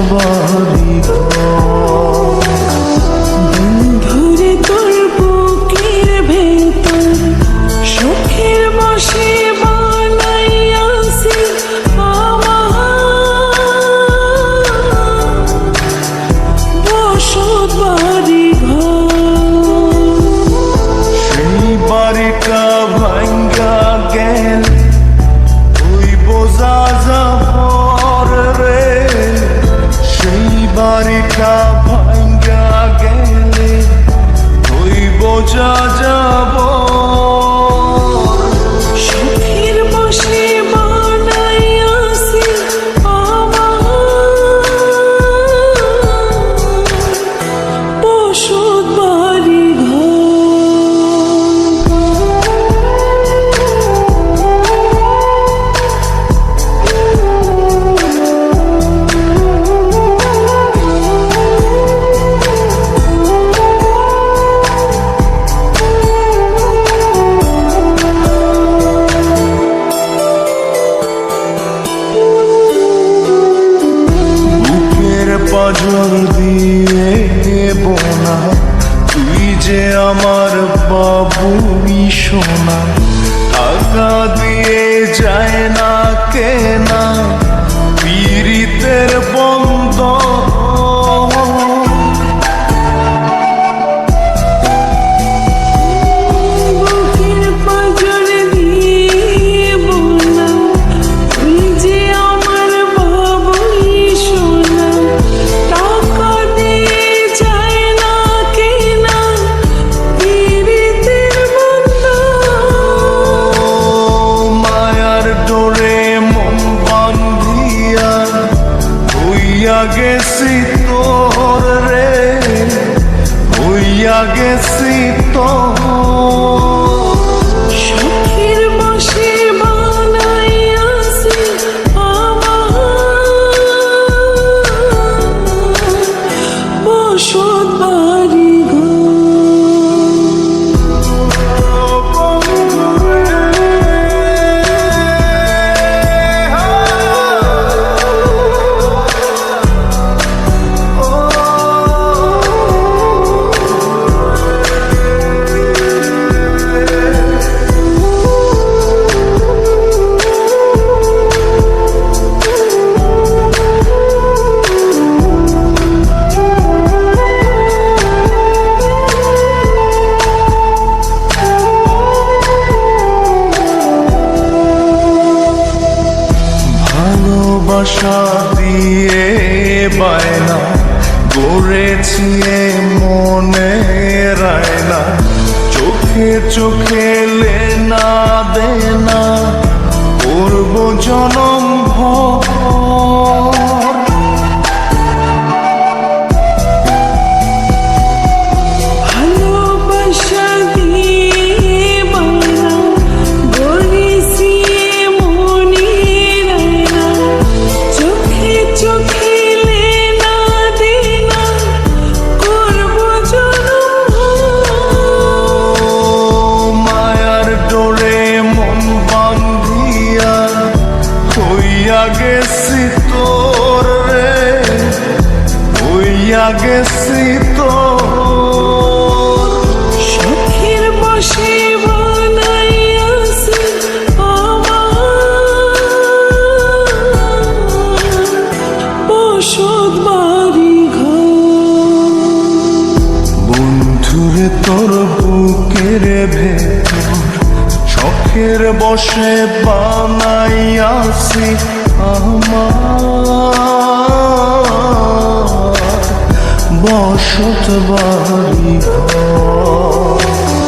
বাড়ি বন্ধুরে তোর বুকের ভেতর সুখের বসে বানাইয়াছি আমার বসত বাড়ি সেই বাড়িটা ভাঙ্গা গেল ওই বোঝা যাবর রে সেই বাড়িটা ভাঙ্গা গেলে ওই বোঝা যাব সুখের বসে বানাইয়াছি আমার বসত বাড়ি পাজর দিয়ে বোনা তুই যে আমার বাবুই সোনা টাকা দিয়ে যায় না কেনা পীড়িতের বন্ধ বুকের পাঁজর দিয়ে বোনা তুই যে আমার বাবুই সোনা টাকা দিয়ে যায় না কেনা পীড়িতের বন্ধন মায়ার ডোরে মন বান্ধিয়া হইয়া গেছি তোর রে হইয়া গেছি তোর সুখের বসে বানাইয়াছি আমার বসত বাড়ি ভালোবাসা দিয়ে বায়না গড়েছি মনে রায়না চোখে চোখে লেনা দেনা করব জনম ভর ভালোবাসা দিয়ে বানা গড়েছি মনের আয়না চোখে চোখে লেনা দেনা করব জনম মায়ার ডোরে মন বান্ধিয়া হইয়া গেছি তোর রে হইয়া গেছি তোর সুখের বসে বানাইয়াছি আমার বসত বাড়ি বন্ধুরে তোর বুকের ভেতর শখের বসে বানাইয়াছি আমার বসত বাড়ি ঘর।